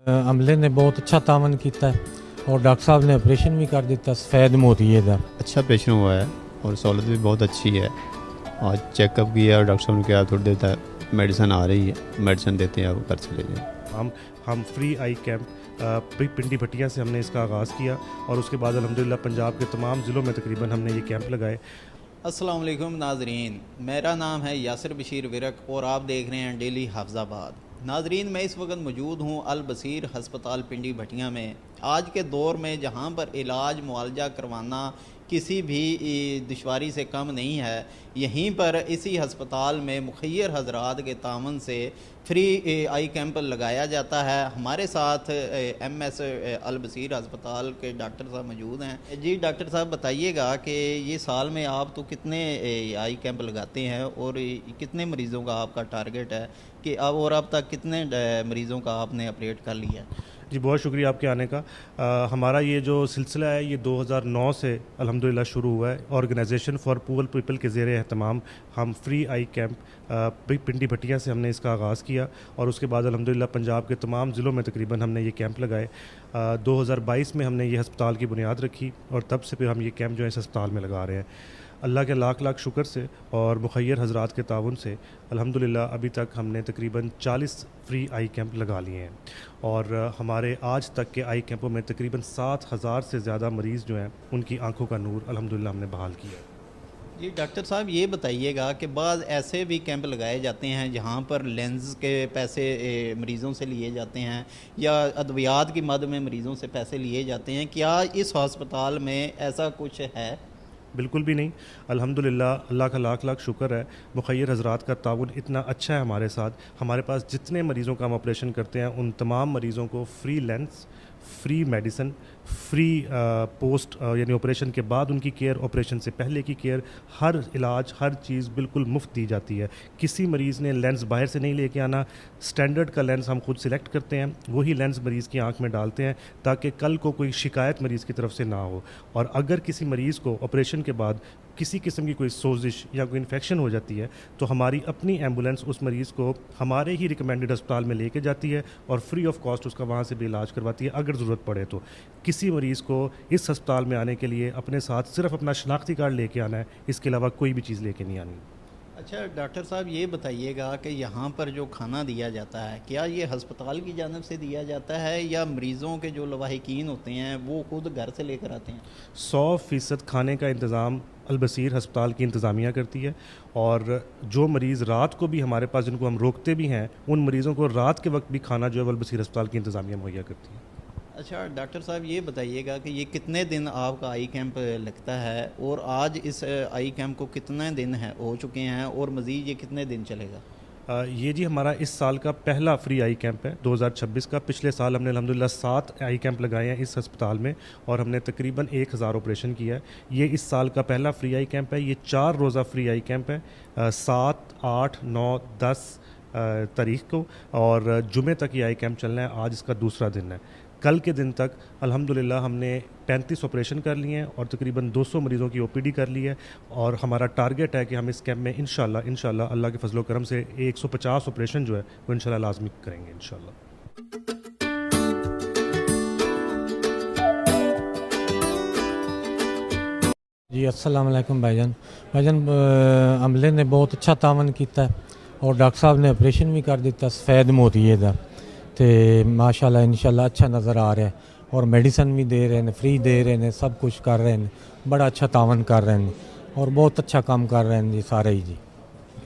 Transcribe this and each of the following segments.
अमले ने बहुत अच्छा तावन किया है और डॉक्टर साहब ने ऑपरेशन भी कर दिया सफ़ेद मोतिये का। अच्छा ऑपरेशन हुआ है और सहूलत भी बहुत अच्छी है। आज चेकअप किया और डॉक्टर साहब ने कहा थोड़ी देर तक मेडिसिन आ रही है, मेडिसिन देते हैं, आप घर चले जाए। हम फ्री आई कैंप पिंडी भटिया से हमने इसका आगाज़ किया और उसके बाद अल्हम्दुलिल्लाह पंजाब के तमाम ज़िलों में तकरीबन हमने ये कैंप लगाए। अस्सलाम वालेकुम नाजरीन, मेरा नाम है यासिर बशीर विरक और आप देख रहे हैं डेली हाफिज़ाबाद। नाजरीन, मैं इस वक्त मौजूद हूँ अल बसीर हस्पताल पिंडी भटिया में। आज के दौर में जहाँ पर इलाज मुआलजा करवाना किसी भी दुश्वारी से कम नहीं है, यहीं पर इसी हस्पताल में मुखय्यर हजरात के तावन से फ्री आई कैंप लगाया जाता है। हमारे साथ MS अल बसीर हस्पताल के डॉक्टर साहब मौजूद हैं। जी डॉक्टर साहब, बताइएगा कि ये साल में आप तो कितने आई कैंप लगाते हैं और कितने मरीज़ों का आपका टारगेट है कि अब तक कितने मरीज़ों का आपने ऑपरेट कर लिया? जी बहुत शुक्रिया आपके आने का। हमारा ये जो सिलसिला है ये 2009 से अल्हम्दुलिल्लाह शुरू हुआ है। ऑर्गेनाइजेशन फॉर पुअर पीपल के ज़ेर एहतमाम हम फ्री आई कैंप पिंडी भटिया से हमने इसका आगाज़ किया और उसके बाद अल्हम्दुलिल्लाह पंजाब के तमाम ज़िलों में तकरीबन हमने ये कैंप लगाए। 2022 में हमने ये हस्पताल की बुनियाद रखी और तब से फिर हम ये कैंप जो है इस हस्पताल में लगा रहे हैं। अल्लाह के लाख लाख शुक्र से और मुखय्यर हजरात के ताउन से अल्हम्दुलिल्लाह अभी तक हमने तकरीबन 40 फ्री आई कैंप लगा लिए हैं और हमारे आज तक के आई कैंपों में तकरीबन 7,000 से ज़्यादा मरीज़ जो हैं उनकी आंखों का नूर अल्हम्दुलिल्लाह हमने बहाल किया है। जी डॉक्टर साहब, ये बताइएगा कि बाद ऐसे भी कैंप लगाए जाते हैं जहाँ पर लेंस के पैसे मरीज़ों से लिए जाते हैं या अद्वियात की मद में मरीज़ों से पैसे लिए जाते हैं, क्या इस हस्पताल में ऐसा कुछ है? बिल्कुल भी नहीं। अल्हम्दुलिल्लाह अल्लाह का लाख लाख शुक्र है, मुखय्यर हजरात का ताउन इतना अच्छा है हमारे साथ। हमारे पास जितने मरीज़ों का हम ऑपरेशन करते हैं उन तमाम मरीज़ों को free lens, free medicine, free post यानी ऑपरेशन के बाद उनकी केयर, ऑपरेशन से पहले की केयर, हर इलाज हर चीज़ बिल्कुल मुफ्त दी जाती है। किसी मरीज़ ने लेंस बाहर से नहीं लेके आना, स्टैंडर्ड का लेंस हम खुद सिलेक्ट करते हैं, वही लेंस मरीज़ की आंख में डालते हैं ताकि कल को कोई शिकायत मरीज़ की तरफ से ना हो। और अगर किसी मरीज़ को ऑपरेशन के बाद किसी किस्म की कोई सोजिश या कोई इन्फेक्शन हो जाती है तो हमारी अपनी एम्बुलेंस उस मरीज़ को हमारे ही रिकमेंडेड अस्पताल में लेके जाती है और फ्री ऑफ कॉस्ट उसका वहाँ से भी इलाज करवाती है अगर ज़रूरत पड़े तो। किसी मरीज़ को इस अस्पताल में आने के लिए अपने साथ सिर्फ अपना शनाख्ती कार्ड लेके आना है, इसके अलावा कोई भी चीज़ लेके नहीं आनी। अच्छा डॉक्टर साहब, ये बताइएगा कि यहाँ पर जो खाना दिया जाता है क्या ये हस्पताल की जानिब से दिया जाता है या मरीज़ों के जो लवाहिकीन होते हैं वो खुद घर से लेकर आते हैं? 100% खाने का इंतज़ाम अल बसीर हस्पताल की इंतज़ामिया करती है और जो मरीज़ रात को भी हमारे पास जिनको हम रोकते भी हैं उन मरीज़ों को रात के वक्त भी खाना जो है अल बसीर हस्पताल की इंतज़ामिया मुहैया करती है। अच्छा डॉक्टर साहब, ये बताइएगा कि ये कितने दिन आपका आई कैंप लगता है और आज इस आई कैंप को कितने दिन हो चुके हैं और मज़ीद ये कितने दिन चलेगा? ये जी हमारा इस साल का पहला फ्री आई कैंप है 2026 का। पिछले साल हमने अल्हम्दुलिल्लाह 7 आई कैंप लगाए हैं इस अस्पताल में और हमने तकरीबन 1000 ऑपरेशन किया है। ये इस साल का पहला फ्री आई कैंप है। ये 4 रोज़ा फ्री आई कैंप है, 7, 8, 9, 10 तारीख को और जुमे तक ये आई कैंप चलना है। आज इसका दूसरा दिन है। कल के दिन तक अल्हम्दुलिल्लाह हमने 35 ऑपरेशन कर लिए हैं और तकरीबन 200 मरीज़ों की OPD कर ली है और हमारा टारगेट है कि हम इस कैंप में इंशाल्लाह अल्लाह के फजलो करम से 150 ऑपरेशन जो है वो इंशाल्लाह लाजमी करेंगे इंशाल्लाह। जी अस्सलाम वालेकुम भाईजान। अमले ने बहुत अच्छा तावन किया है और डॉक्टर साहब ने ऑपरेशन भी कर दिया सफ़ेद मोतिये का। तो माशाल्लाह इंशाल्लाह अच्छा नज़र आ रहा है और मेडिसिन भी दे रहे हैं, फ्री दे रहे हैं, सब कुछ कर रहे हैं, बड़ा अच्छा तावन कर रहे हैं और बहुत अच्छा काम कर रहे हैं जी सारे ही जी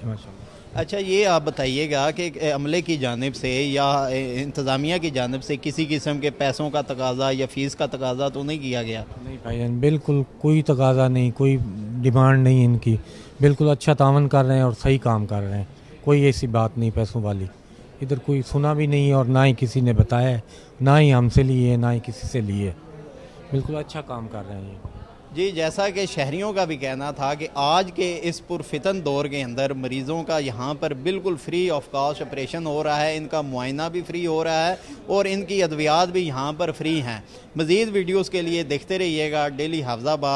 माशाल्लाह। अच्छा ये आप बताइएगा कि अमले की जानिब से या इंतज़ामिया की जानिब से किसी किस्म के पैसों का तकाजा या फ़ीस का तकाजा तो नहीं किया गया? नहीं भाईजान, बिल्कुल कोई तकाजा नहीं, कोई डिमांड नहीं इनकी। बिल्कुल अच्छा तावन कर रहे हैं और सही काम कर रहे हैं, कोई ऐसी बात नहीं पैसों वाली। इधर कोई सुना भी नहीं और ना ही किसी ने बताया, ना ही हमसे लिए ना ही किसी से लिए। बिल्कुल अच्छा काम कर रहे हैं जी। जैसा कि शहरियों का भी कहना था कि आज के इस पुरफितन दौर के अंदर मरीज़ों का यहाँ पर बिल्कुल फ्री ऑफ कॉस्ट ऑपरेशन हो रहा है, इनका मुआयना भी फ्री हो रहा है और इनकी अद्वियात भी यहाँ पर फ्री हैं। मज़ीद वीडियोज़ के लिए देखते रहिएगा डेली हाफिज़ाबाद।